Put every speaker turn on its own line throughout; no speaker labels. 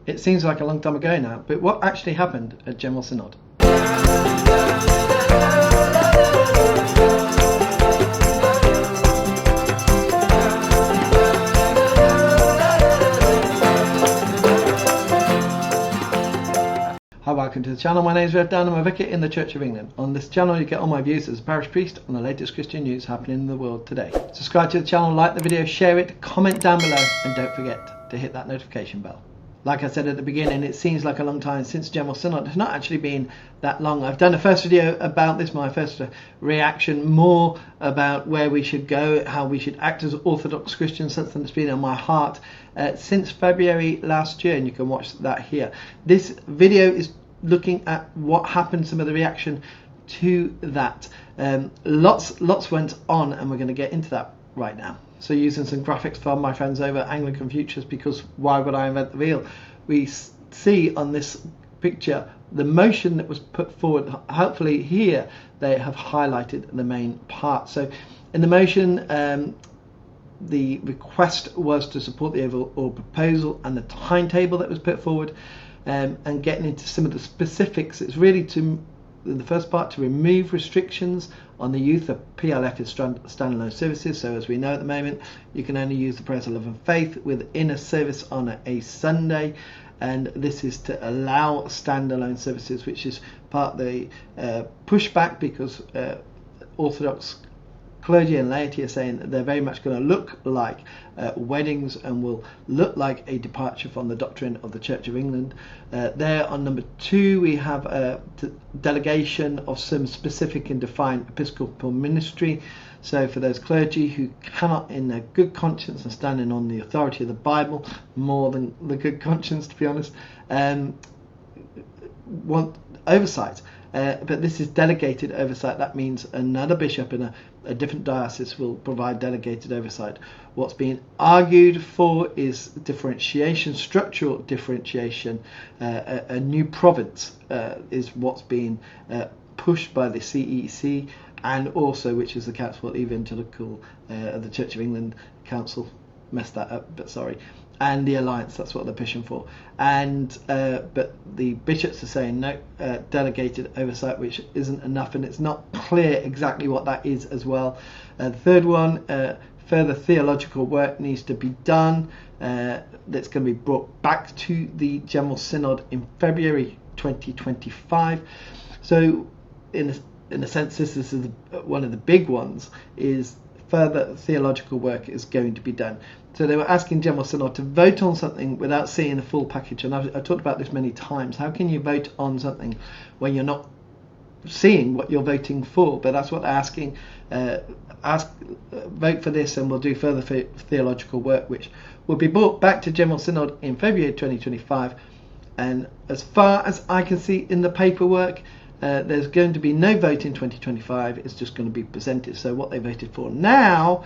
It seems like a long time ago now, but what actually happened at General Synod? Hi, welcome to the channel. My name is Rev Dan. I'm a vicar in the Church of England. On this channel you get all my views as a parish priest on the latest Christian news happening in the world today. Subscribe to the channel, like the video, share it, comment down below, and don't forget to hit that notification bell. Like I said at the beginning, it seems like a long time since General Synod. It's not actually been that long. I've done a first video about this, my first reaction, more about where we should go, how we should act as Orthodox Christians, something that's been on my heart since February last year, and you can watch that here. This video is looking at what happened, some of the reaction to that. Lots went on, and we're going to get into that right now. So using some graphics from my friends over Anglican Futures, because why would I invent the wheel? We see on this picture the motion that was put forward. Hopefully here they have highlighted the main part. So in the motion, the request was to support the overall proposal and the timetable that was put forward, and getting into some of the specifics. It's really to, in the first part, to remove restrictions on the use of PLF as standalone services. So as we know at the moment, you can only use the prayers of love and faith within a service on a Sunday, and this is to allow standalone services, which is part of the pushback, because Orthodox clergy and laity are saying that they're very much going to look like weddings and will look like a departure from the doctrine of the Church of England. There on number 2 we have a delegation of some specific and defined episcopal ministry. So for those clergy who cannot in their good conscience and standing on the authority of the Bible, more than the good conscience to be honest, want oversight. But this is delegated oversight. That means another bishop in a different diocese will provide delegated oversight. What's being argued for is differentiation, structural differentiation. A new province is what's being pushed by the CEC, and also, which is the Council Evangelical, the Church of England Council, messed that up, but sorry, and the Alliance. That's what they're pushing for. And but the bishops are saying no, delegated oversight, which isn't enough, and it's not clear exactly what that is as well. The third one, further theological work needs to be done. That's going to be brought back to the General Synod in February 2025. So in a sense, this is one of the big ones, is further theological work is going to be done. So they were asking General Synod to vote on something without seeing the full package. And I've talked about this many times. How can you vote on something when you're not seeing what you're voting for? But that's what they're asking. Vote for this and we'll do further theological work, which will be brought back to General Synod in February 2025. And as far as I can see in the paperwork, there's going to be no vote in 2025. It's just going to be presented. So what they voted for now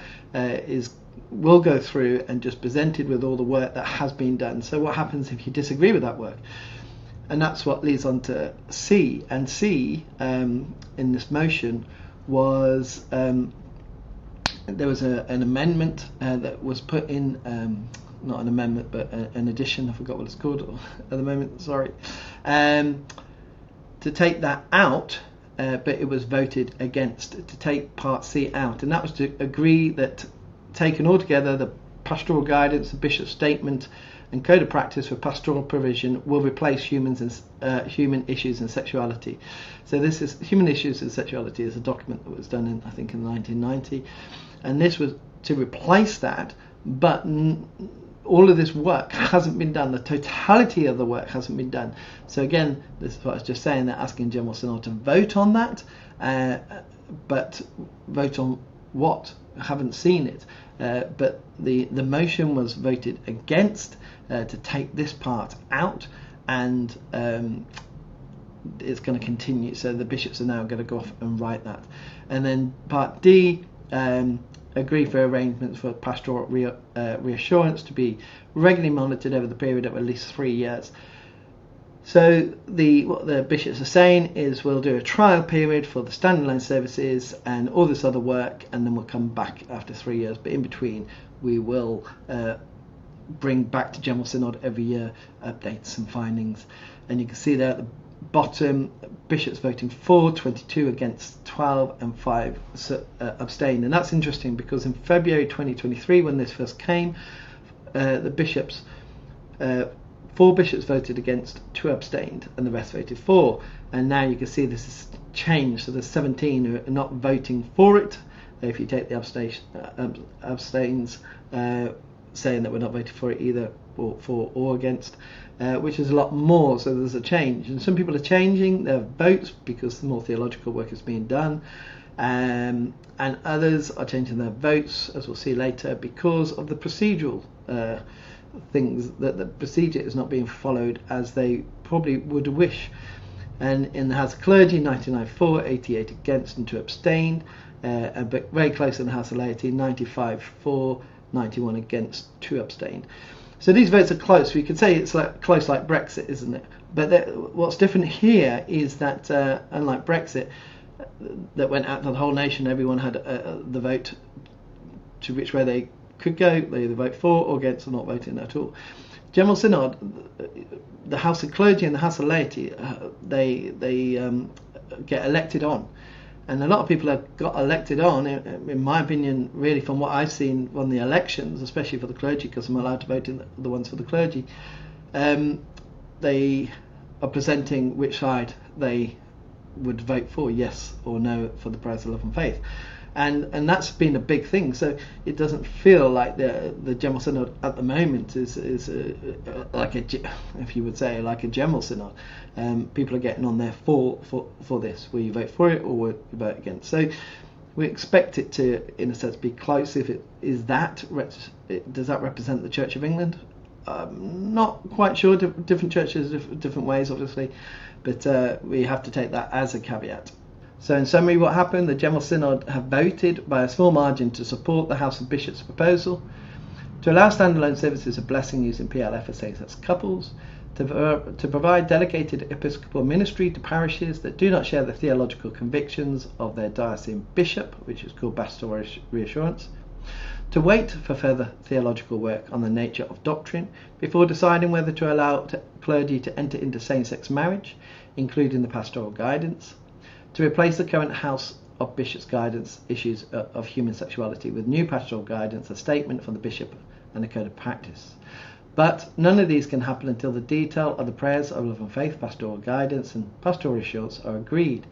will go through and just presented with all the work that has been done. So what happens if you disagree with that work? And that's what leads on to C. And C in this motion was there was an amendment that was put in, not an amendment but an addition, I forgot what it's called at the moment, sorry, to take that out, but it was voted against, to take part C out, and that was to agree that, taken all together, the pastoral guidance, the bishop's statement and code of practice for pastoral provision will replace human issues and sexuality. So this is human issues and sexuality is a document that was done in, I think, in 1990, and this was to replace that, but all of this work hasn't been done. The totality of the work hasn't been done. So again, this is what I was just saying, they're asking General Synod to vote on that, but vote on what? I haven't seen it. But the motion was voted against, to take this part out, and it's going to continue. So the bishops are now going to go off and write that. And then part D, agree for arrangements for pastoral reassurance to be regularly monitored over the period of at least 3 years. So what the bishops are saying is we'll do a trial period for the standalone services and all this other work, and then we'll come back after 3 years. But in between, we will bring back to General Synod every year updates and findings. And you can see there at the bottom, bishops voting for, 22 against 12, and 5 abstained. And that's interesting because in February 2023, when this first came, the bishops, 4 bishops voted against, 2 abstained, and the rest voted for. And now you can see this has changed. So there's 17 who are not voting for it. If you take the abstains, saying that we're not voting for it either, or for or against, which is a lot more. So there's a change, and some people are changing their votes because the more theological work is being done, and others are changing their votes, as we'll see later, because of the procedural things, that the procedure is not being followed as they probably would wish. And in the House of Clergy, 99 for, 88 against, and 2 abstained, but very close in the House of Laity, 95 for, 91 against, 2 abstained. So these votes are close. We could say it's like close like Brexit, isn't it? But what's different here is that, unlike Brexit, that went out to the whole nation, everyone had the vote to which way they could go. They either vote for or against or not voting at all. General Synod, the House of Clergy and the House of Laity, they get elected on. And a lot of people have got elected on, in my opinion, really from what I've seen on the elections, especially for the clergy, because I'm allowed to vote in the ones for the clergy. They are presenting which side they would vote for, yes or no, for the prayers of love and faith. And that's been a big thing. So it doesn't feel like the General Synod at the moment is like if you would say, like a General Synod. People are getting on there for this. Will you vote for it or will you vote against? So we expect it to, in a sense, be close. If it is that, does that represent the Church of England? Not quite sure. Different churches, different ways, obviously, but we have to take that as a caveat. So in summary, what happened? The General Synod have voted by a small margin to support the House of Bishops proposal to allow standalone services of blessing using PLF for same-sex couples, to provide delegated episcopal ministry to parishes that do not share the theological convictions of their diocesan bishop, which is called pastoral reassurance, to wait for further theological work on the nature of doctrine before deciding whether to allow clergy to enter into same-sex marriage, including the pastoral guidance, to replace the current House of Bishops guidance issues of human sexuality with new pastoral guidance, a statement from the bishop and a code of practice. But none of these can happen until the detail of the prayers of love and faith, pastoral guidance and pastoral assurance are agreed.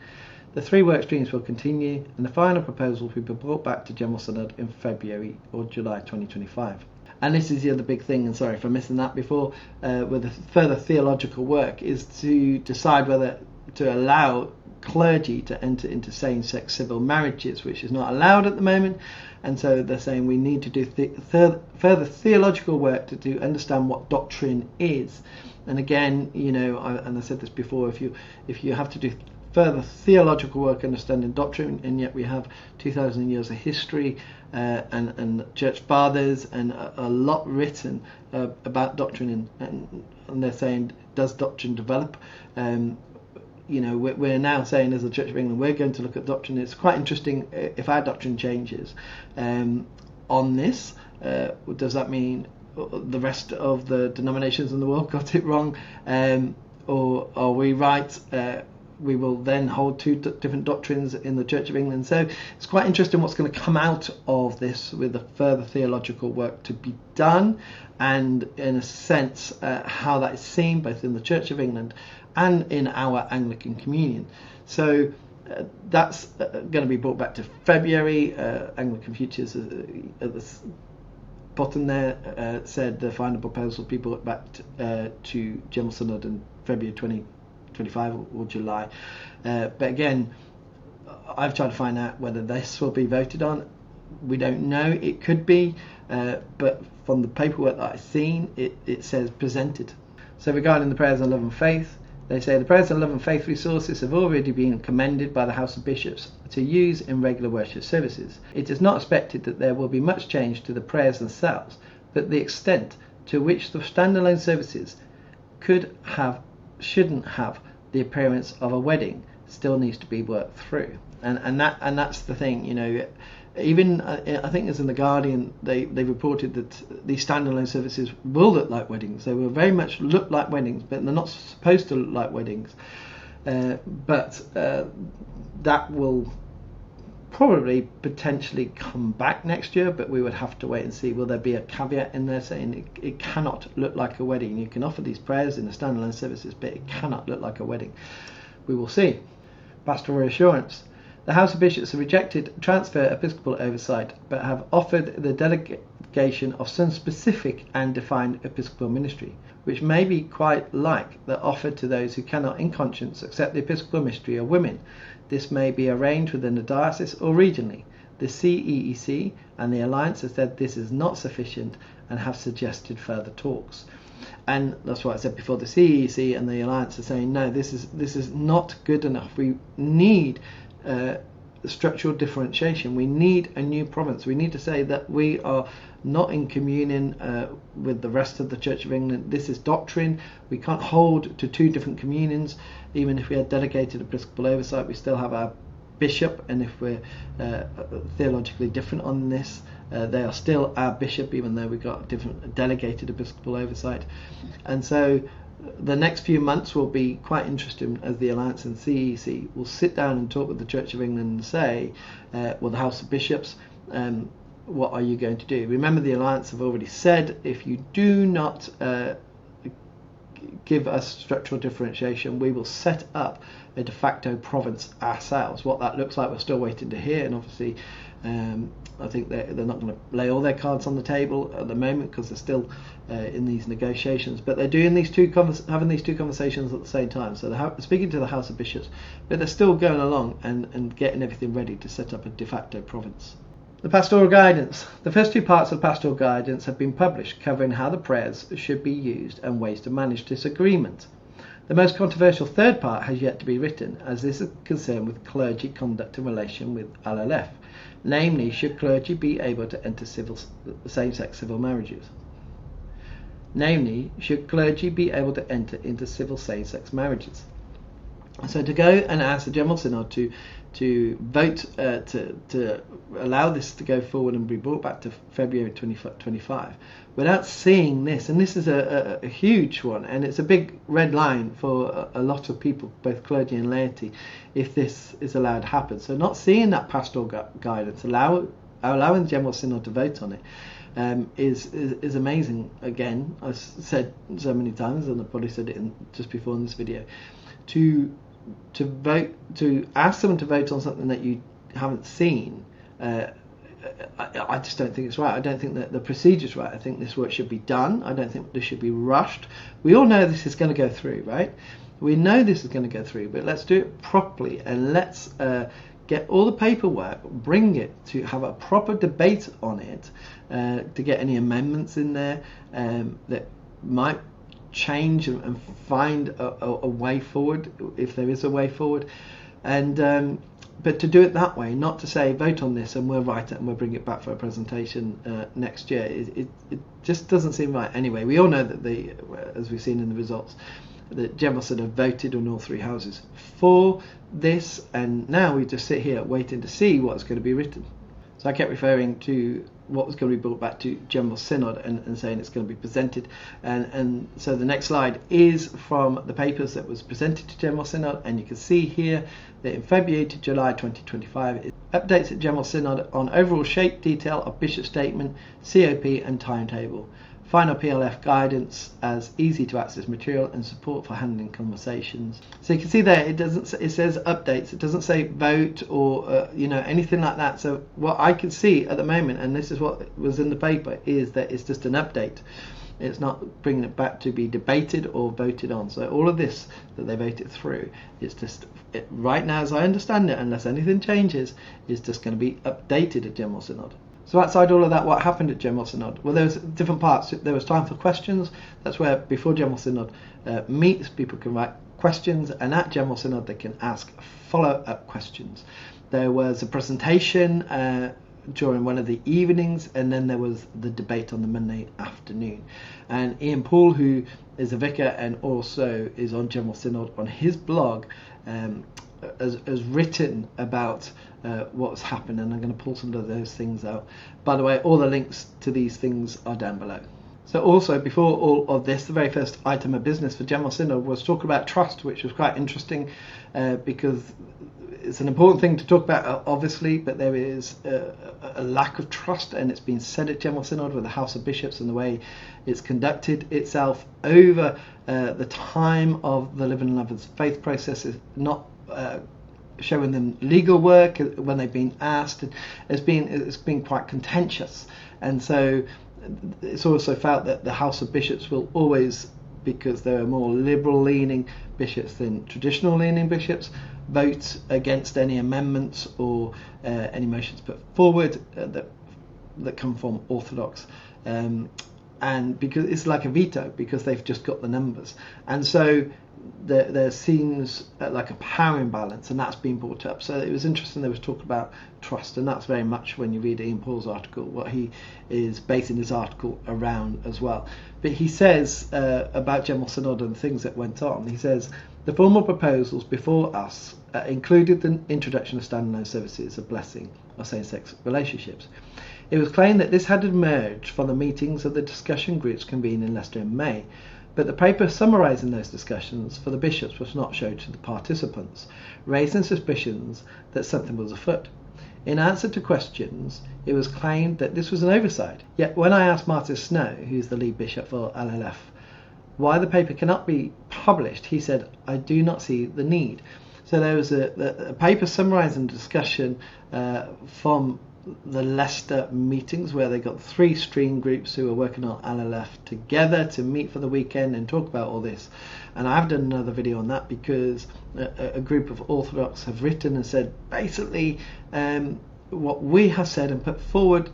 The 3 work streams will continue, and the final proposal will be brought back to General Synod in February or July 2025. And this is the other big thing, and sorry for missing that before, with the further theological work, is to decide whether to allow clergy to enter into same-sex civil marriages, which is not allowed at the moment. And so they're saying we need to do further theological work to understand what doctrine is. And again, you know, I said this before, if you have to do further theological work understanding doctrine, and yet we have 2,000 years of history and church fathers and a lot written about doctrine, and they're saying, does doctrine develop? You know, we're now saying as the Church of England, we're going to look at doctrine. It's quite interesting if our doctrine changes on this. Does that mean the rest of the denominations in the world got it wrong? Or are we right? We will then hold 2 different doctrines in the Church of England. So it's quite interesting what's going to come out of this, with the further theological work to be done, and in a sense how that is seen both in the Church of England and in our Anglican Communion. So that's going to be brought back to February. Anglican Futures at the bottom there said the final proposal will be brought back to General Synod in February 2025 or July. But again, I've tried to find out whether this will be voted on. We don't know. It could be, but from the paperwork that I've seen, it says presented. So regarding the prayers of love and faith, they say the prayers and love and faith resources have already been commended by the House of Bishops to use in regular worship services. It is not expected that there will be much change to the prayers themselves, but the extent to which the standalone services shouldn't have the appearance of a wedding, still needs to be worked through. And that's the thing, you know. Even I think it's in the Guardian, they reported that these standalone services will look like weddings. They will very much look like weddings, but they're not supposed to look like weddings. But that will probably potentially come back next year, but we would have to wait and see. Will there be a caveat in there saying it cannot look like a wedding? You can offer these prayers in the standalone services, but it cannot look like a wedding. We will see. Pastoral reassurance. The House of Bishops have rejected transfer episcopal oversight, but have offered the delegation of some specific and defined episcopal ministry, which may be quite like the offer to those who cannot in conscience accept the episcopal ministry of women. This may be arranged within the diocese or regionally. The CEEC and the Alliance have said this is not sufficient and have suggested further talks. And that's what I said before. The CEEC and the Alliance are saying no, this is not good enough. We need structural differentiation. We need a new province. We need to say that we are not in communion with the rest of the Church of England. This is doctrine. We can't hold to two different communions. Even if we had delegated episcopal oversight, we still have our bishop, and if we're theologically different on this, they are still our bishop, even though we've got different delegated episcopal oversight. And so the next few months will be quite interesting as the Alliance and CEC will sit down and talk with the Church of England and say, well, the House of Bishops, what are you going to do? Remember, the Alliance have already said, if you do not give us structural differentiation, we will set up a de facto province ourselves. What that looks like, we're still waiting to hear, and obviously I think they're not going to lay all their cards on the table at the moment because they're still in these negotiations, but they're doing having these two conversations at the same time. So they're speaking to the House of Bishops, but they're still going along and getting everything ready to set up a de facto province. The Pastoral Guidance. The first two parts of Pastoral Guidance have been published, covering how the prayers should be used and ways to manage disagreement. The most controversial third part has yet to be written, as this is concerned with clergy conduct in relation with LLF. Namely, should clergy be able to enter same-sex civil marriages? Namely, should clergy be able to enter into civil same-sex marriages? So to go and ask the General Synod to vote to allow this to go forward and be brought back to February 2025 without seeing this, and this is a huge one, and it's a big red line for a lot of people, both clergy and laity, if this is allowed to happen. So not seeing that pastoral guidance, allowing the General Synod to vote on it, is amazing. Again, I've said so many times, and I probably said it just before in this video, to ask someone to vote on something that you haven't seen, I just don't think it's right. I don't think that the procedure's right. I think this work should be done. I don't think this should be rushed. We all know this is going to go through, right? We know this is going to go through, but let's do it properly, and let's get all the paperwork, bring it to have a proper debate on it, to get any amendments in there that might change and find a way forward, if there is a way forward, and but to do it that way, not to say vote on this and we'll write it and we'll bring it back for a presentation next year. It just doesn't seem right. Anyway, we all know that as we've seen in the results, the General Synod have voted on all three houses for this, and now we just sit here waiting to see what's going to be written. So I kept referring to what was going to be brought back to General Synod and saying it's going to be presented. And so the next slide is from the papers that was presented to General Synod, and you can see here that in February to July 2025, it updates at General Synod on overall shape, detail of Bishop Statement, COP and timetable. Final PLF guidance as easy to access material and support for handling conversations. So you can see there it says updates. It doesn't say vote or anything like that. So what I can see at the moment, and this is what was in the paper, is that it's just an update. It's not bringing it back to be debated or voted on. So all of this that they voted through, it's just right now, as I understand it, unless anything changes, is just going to be updated at General Synod. So outside all of that, what happened at General Synod? Well, there was different parts. There was time for questions. That's where before General Synod meets, people can write questions, and at General Synod they can ask follow-up questions. There was a presentation during one of the evenings, and then there was the debate on the Monday afternoon. And Ian Poole, who is a vicar and also is on General Synod, on his blog has written about what's happened, and I'm going to pull some of those things out. By the way, all the links to these things are down below. So also, before all of this, the very first item of business for General Synod was talk about trust, which was quite interesting because it's an important thing to talk about, obviously, but there is a lack of trust, and it's been said at General Synod with the House of Bishops and the way it's conducted itself over the time of the Living and Lovers Faith process is not showing them legal work when they've been asked. It's been quite contentious, and so it's also felt that the House of Bishops will always, because there are more liberal leaning bishops than traditional leaning bishops, vote against any amendments or any motions put forward that come from Orthodox, and because it's like a veto, because they've just got the numbers, and so there seems like a power imbalance, and that's been brought up. So it was interesting. There was talk about trust, and that's very much, when you read Ian Paul's article, what he is basing his article around as well. But he says about General Synod and the things that went on, he says the formal proposals before us included the introduction of standalone services of blessing of same-sex relationships. It was claimed that this had emerged from the meetings of the discussion groups convened in Leicester in May, but the paper summarising those discussions for the bishops was not shown to the participants, raising suspicions that something was afoot. In answer to questions, it was claimed that this was an oversight. Yet when I asked Martin Snow, who's the lead bishop for LLF, why the paper cannot be published, he said, "I do not see the need." So there was a paper summarising the discussion from the Leicester meetings, where they got 3 stream groups who were working on LLF together to meet for the weekend and talk about all this. And I've done another video on that because a group of Orthodox have written and said basically what we have said and put forward,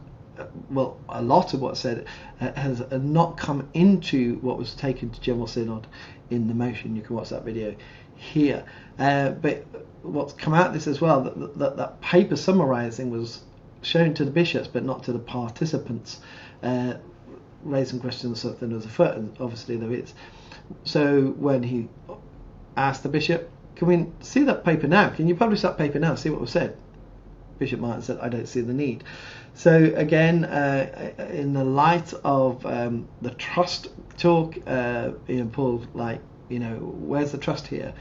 well, a lot of what's said has not come into what was taken to General Synod in the motion. You can watch that video here. But what's come out of this as well, that paper summarising was shown to the bishops but not to the participants, raising questions of something as afoot, and obviously there is. So when he asked the bishop, "Can we see that paper now? Can you publish that paper now? See what was said?" Bishop Martin said, "I don't see the need." So again, in the light of the trust talk, Ian Paul, like, where's the trust here?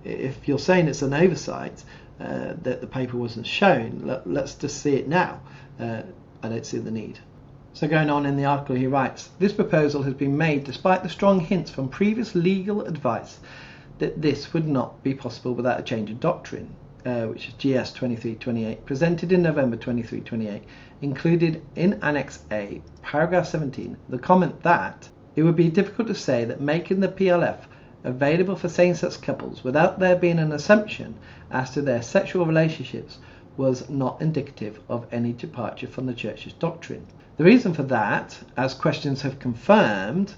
If you're saying it's an oversight, that the paper wasn't shown, let's just see it now. I don't see the need. So going on in the article, he writes, this proposal has been made despite the strong hints from previous legal advice that this would not be possible without a change of doctrine, which is GS 2328, presented in November 2328, included in Annex A, paragraph 17, the comment that it would be difficult to say that making the PLF available for same-sex couples without there being an assumption as to their sexual relationships was not indicative of any departure from the Church's doctrine. The reason for that, as questions have confirmed,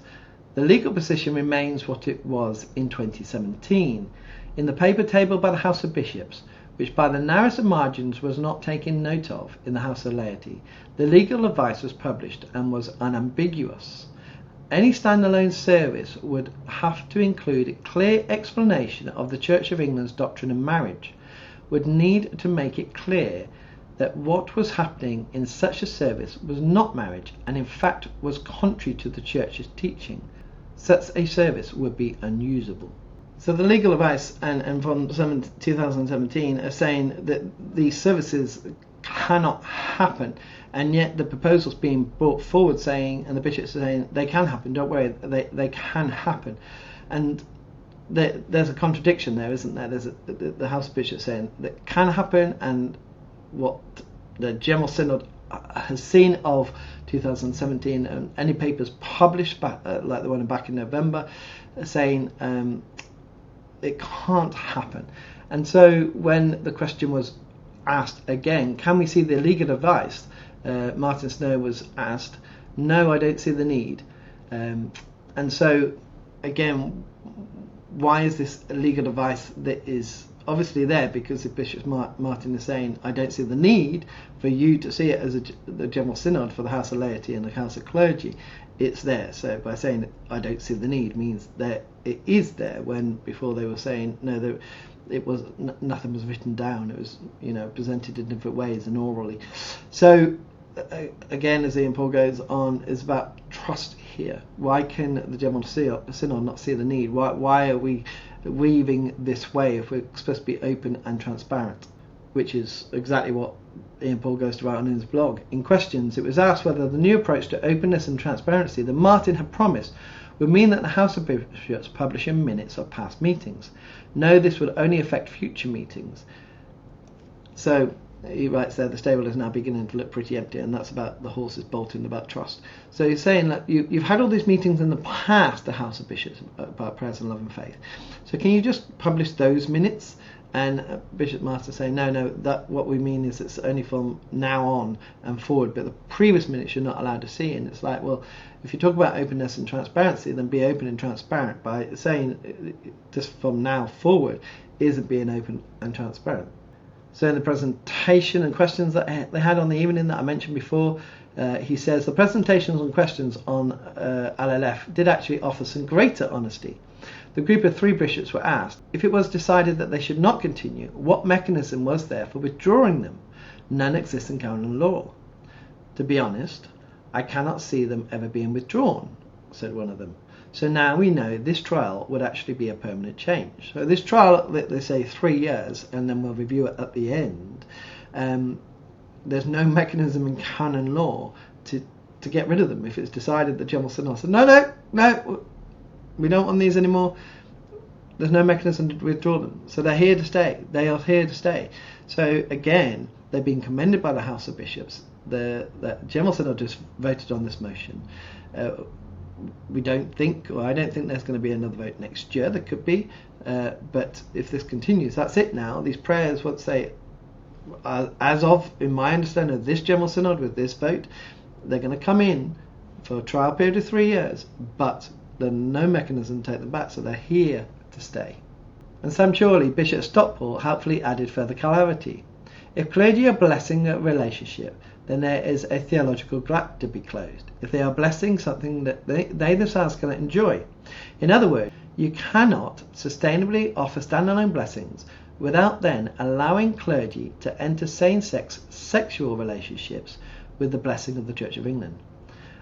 the legal position remains what it was in 2017. In the paper tabled by the House of Bishops, which by the narrowest of margins was not taken note of in the House of Laity, the legal advice was published and was unambiguous. Any standalone service would have to include a clear explanation of the Church of England's doctrine of marriage, would need to make it clear that what was happening in such a service was not marriage and in fact was contrary to the Church's teaching. Such a service would be unusable. So the legal advice and from 2017 are saying that these services cannot happen, and yet the proposals being brought forward saying, and the bishops are saying, they can happen, don't worry, they can happen. And there's a contradiction there, isn't there? There's the House of Bishops saying that can happen, and what the General Synod has seen of 2017 and any papers published back, like the one back in November, saying it can't happen. And so when the question was asked again, can we see the legal advice? Martin Snow was asked, no, I don't see the need. And so again, why is this legal advice that is obviously there? Because if Bishop Martin is saying, I don't see the need for you to see it as the General Synod for the House of Laity and the House of Clergy, it's there. So by saying I don't see the need means that it is there, when before they were saying no, it was nothing was written down. It was presented in different ways and orally. So again, as Ian Paul goes on, is about trust here. Why can the General Synod not see the need? Why are we weaving this way if we're supposed to be open and transparent? Which is exactly what Ian Paul goes to write on his blog. In Questions, it was asked whether the new approach to openness and transparency that Martin had promised would mean that the House of Bishops publish minutes of past meetings. No, this would only affect future meetings. So he writes there, the stable is now beginning to look pretty empty, and that's about the horses bolting, about trust. So he's saying that you've had all these meetings in the past, the House of Bishops, about prayers and love and faith. So can you just publish those minutes? And Bishop Master saying, no, that what we mean is it's only from now on and forward, but the previous minutes you're not allowed to see. And it's like, well, if you talk about openness and transparency, then be open and transparent. By saying just from now forward isn't being open and transparent. So in the presentation and questions that they had on the evening that I mentioned before, he says the presentations and questions on LLF did actually offer some greater honesty. The group of 3 bishops were asked, if it was decided that they should not continue, what mechanism was there for withdrawing them? None exists in canon law. To be honest, I cannot see them ever being withdrawn, said one of them. So now we know this trial would actually be a permanent change. So this trial, they say 3 years, and then we'll review it at the end. There's no mechanism in canon law to get rid of them. If it's decided the General Synod said, no, we don't want these anymore, there's no mechanism to withdraw them. So they're here to stay. They are here to stay. So again, they've been commended by the House of Bishops. The General Synod just voted on this motion. I don't think there's going to be another vote next year. There could be, but if this continues, that's it now. These prayers, let's say, as of, in my understanding of this General Synod with this vote, they're going to come in for a trial period of 3 years, but there's no mechanism to take them back, so they're here to stay. And Sam Chorley, Bishop Stockport, helpfully added further clarity. If clergy are blessing a relationship, then there is a theological gap to be closed. If they are blessing something that they themselves cannot enjoy. In other words, you cannot sustainably offer standalone blessings without then allowing clergy to enter same-sex sexual relationships with the blessing of the Church of England.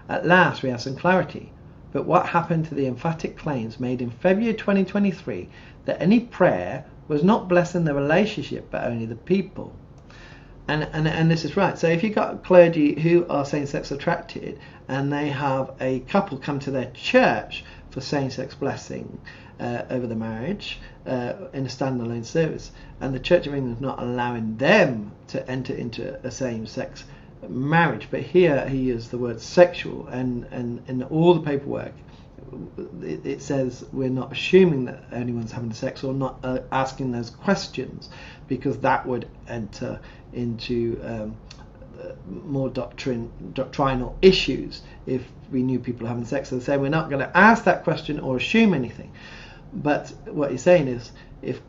At last we have some clarity. But what happened to the emphatic claims made in February 2023 that any prayer was not blessing the relationship but only the people? And this is right. So if you've got clergy who are same-sex attracted and they have a couple come to their church for same-sex blessing over the marriage in a standalone service, and the Church of England is not allowing them to enter into a same-sex marriage, but here he used the word sexual, and in all the paperwork it says we're not assuming that anyone's having sex or not asking those questions, because that would enter into more doctrinal issues if we knew people are having sex. So they say we're not going to ask that question or assume anything. But what he's saying is, if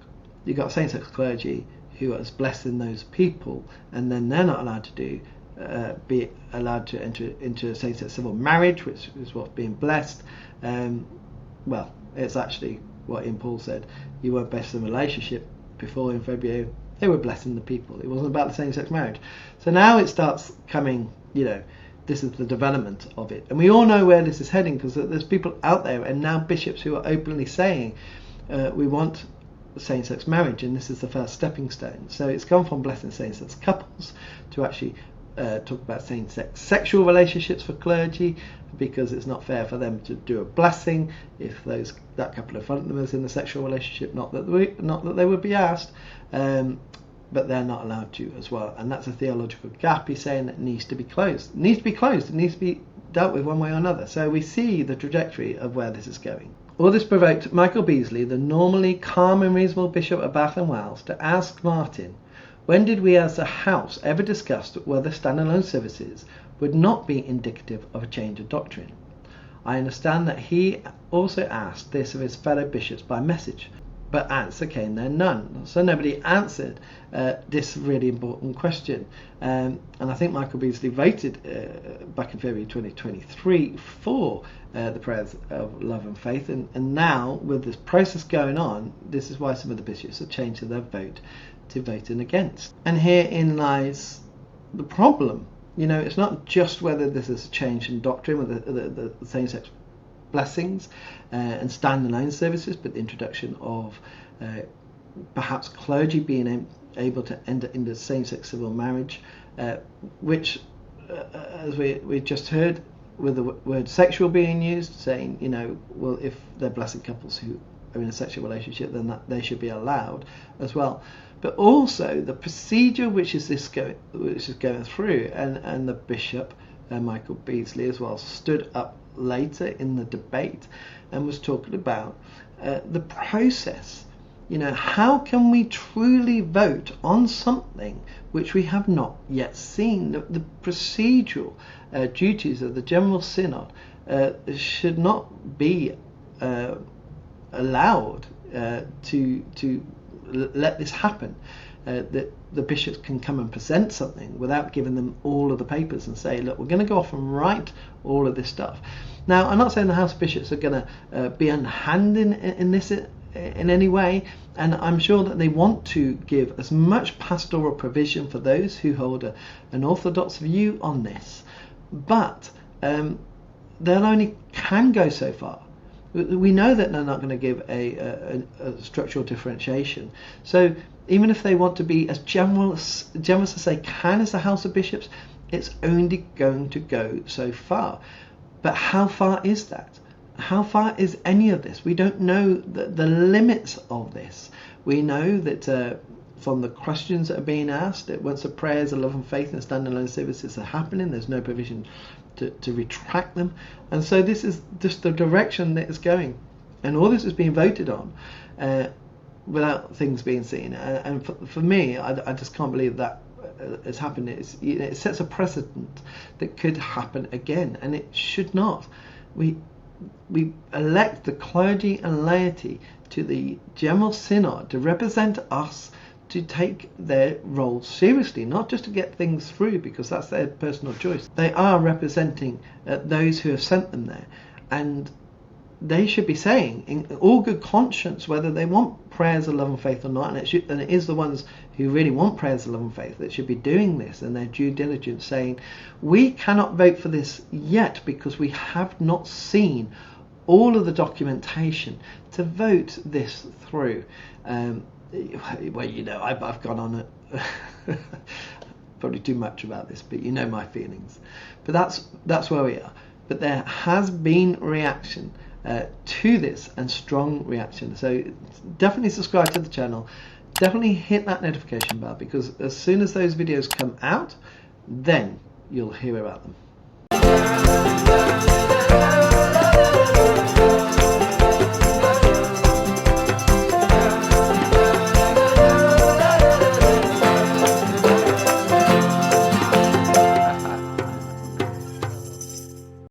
you've got same-sex clergy who is blessing those people, and then they're not allowed to be allowed to enter into a same-sex civil marriage, which is what's being blessed, well, it's actually what Ian Paul said. You weren't blessing the relationship before in February. They were blessing the people. It wasn't about the same-sex marriage. So now it starts coming, this is the development of it. And we all know where this is heading, because there's people out there, and now bishops who are openly saying, we want same-sex marriage, and this is the first stepping stone. So it's gone from blessing same-sex couples to actually talk about same-sex sexual relationships for clergy, because it's not fair for them to do a blessing if that couple in front of them is in a sexual relationship. Not that they would be asked, but they're not allowed to as well. And that's a theological gap, he's saying, that needs to be closed. It needs to be closed. It needs to be dealt with one way or another. So we see the trajectory of where this is going. All this provoked Michael Beasley, the normally calm and reasonable Bishop of Bath and Wells, to ask Martin, when did we as a house ever discuss whether standalone services would not be indicative of a change of doctrine? I understand that he also asked this of his fellow bishops by message, but answer came there none. So nobody answered this really important question. And I think Michael Beasley voted back in February 2023 for the prayers of love and faith. And now, with this process going on, this is why some of the bishops have changed their vote to voting against. And herein lies the problem. You know, it's not just whether this is a change in doctrine with the same-sex blessings and standalone services, but the introduction of perhaps clergy being able to enter into same-sex civil marriage, which, as we just heard, with the word sexual being used, saying, you know, well, if they're blessed couples who are in a sexual relationship, then that they should be allowed as well. But also the procedure which is going through, and the bishop, Michael Beasley, as well, stood up later in the debate and was talking about the process. You know, how can we truly vote on something which we have not yet seen? The procedural duties of the General Synod should not be allowed to let this happen. That the bishops can come and present something without giving them all of the papers and say, look, we're going to go off and write all of this stuff. Now, I'm not saying the House of Bishops are going to be underhanded in this in any way, and I'm sure that they want to give as much pastoral provision for those who hold an orthodox view on this, but they'll only can go so far. We know that they're not going to give a structural differentiation. So even if they want to be as generous as they can as the House of Bishops, it's only going to go so far. But how far is that? How far is any of this? We don't know the limits of this. We know that from the questions that are being asked, that once the prayers of love and faith and standalone services are happening, there's no provision to retract them. And so this is just the direction that it's going. And all this is being voted on without things being seen. And for me, I just can't believe that has happened. It sets a precedent that could happen again, and it should not. We elect the clergy and laity to the General Synod to represent us, to take their role seriously, not just to get things through because that's their personal choice. They are representing those who have sent them there, and they should be saying in all good conscience whether they want prayers of love and faith or not, and it is the ones who really want prayers of love and faith that should be doing this, and their due diligence, saying we cannot vote for this yet because we have not seen all of the documentation to vote this through. Well, you know, I've gone on it probably too much about this, but you know my feelings. But that's where we are. But there has been reaction to this, and strong reaction. So definitely subscribe to the channel. Definitely hit that notification bell, because as soon as those videos come out, then you'll hear about them.